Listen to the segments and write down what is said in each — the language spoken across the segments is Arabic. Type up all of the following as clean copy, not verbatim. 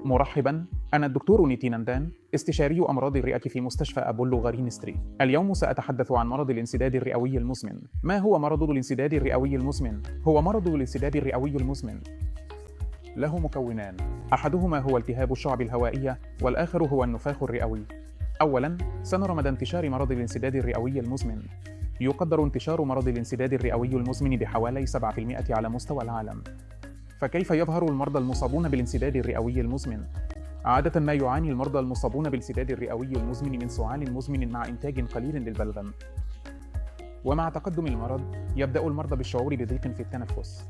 مرحبا، أنا الدكتور نيتينندان، استشاري أمراض الرئة في مستشفى أبولو غارينستري. اليوم سأتحدث عن مرض الانسداد الرئوي المزمن. ما هو مرض الانسداد الرئوي المزمن؟ هو مرض الانسداد الرئوي المزمن له مكونان، أحدهما هو التهاب الشعب الهوائية والآخر هو النفاخ الرئوي. أولاً، سنرى مدى انتشار مرض الانسداد الرئوي المزمن. يقدر انتشار مرض الانسداد الرئوي المزمن بحوالي 7% على مستوى العالم. فكيف يظهر المرضى المصابون بالانسداد الرئوي المزمن؟ عادة ما يعاني المرضى المصابون بالانسداد الرئوي المزمن من سعال مزمن مع إنتاج قليل للبلغم. ومع تقدم المرض، يبدأ المرضى بالشعور بضيق في التنفس.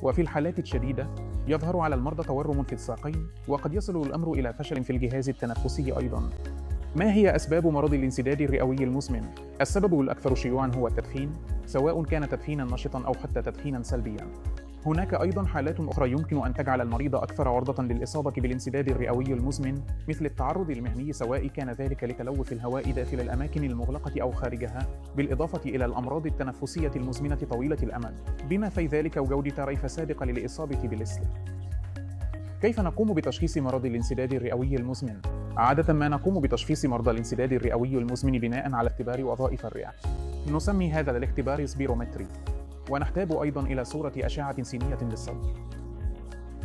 وفي الحالات الشديدة، يظهر على المرضى تورم في الساقين، وقد يصل الأمر إلى فشل في الجهاز التنفسي أيضاً. ما هي أسباب مرض الانسداد الرئوي المزمن؟ السبب الأكثر شيوعاً هو التدخين، سواء كان تدخيناً نشطاً أو حتى تدخيناً سلبياً. هناك أيضاً حالات أخرى يمكن أن تجعل المريض أكثر عرضة للإصابة بالانسداد الرئوي المزمن، مثل التعرض المهني سواء كان ذلك لتلوث الهواء داخل الأماكن المغلقة أو خارجها، بالإضافة إلى الأمراض التنفسية المزمنة طويلة الأمد، بما في ذلك وجود طريف سابق للإصابة بالإسل. كيف نقوم بتشخيص مرض الانسداد الرئوي المزمن؟ عادة ما نقوم بتشخيص مرضى الانسداد الرئوي المزمن بناء على اختبار وظائف الرئة. نسمي هذا الاختبار سبيرومتري، ونحتاج أيضاً إلى صورة أشعة سينية للصدر.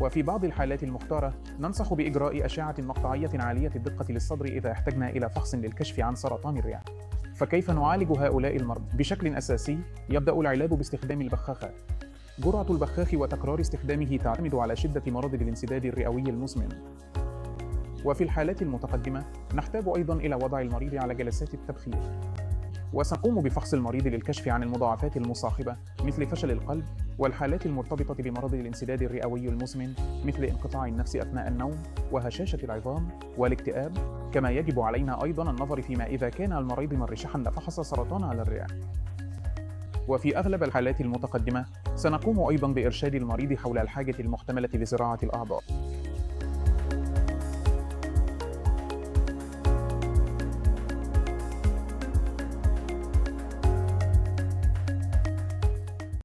وفي بعض الحالات المختارة، ننصح بإجراء أشعة مقطعية عالية الدقة للصدر إذا احتجنا إلى فحص للكشف عن سرطان الرئة. فكيف نعالج هؤلاء المرضى؟ بشكل أساسي، يبدأ العلاج باستخدام البخاخات. جرعة البخاخ وتكرار استخدامه تعتمد على شدة مرض الانسداد الرئوي المزمن. وفي الحالات المتقدمة، نحتاج أيضاً إلى وضع المريض على جلسات التبخير. وسنقوم بفحص المريض للكشف عن المضاعفات المصاحبة مثل فشل القلب، والحالات المرتبطة بمرض الانسداد الرئوي المزمن مثل انقطاع النفس أثناء النوم وهشاشة العظام والاكتئاب. كما يجب علينا أيضاً النظر فيما إذا كان المريض مرشحاً لفحص سرطان على الرئة. وفي أغلب الحالات المتقدمة، سنقوم أيضاً بإرشاد المريض حول الحاجة المحتملة لزراعة الأعضاء.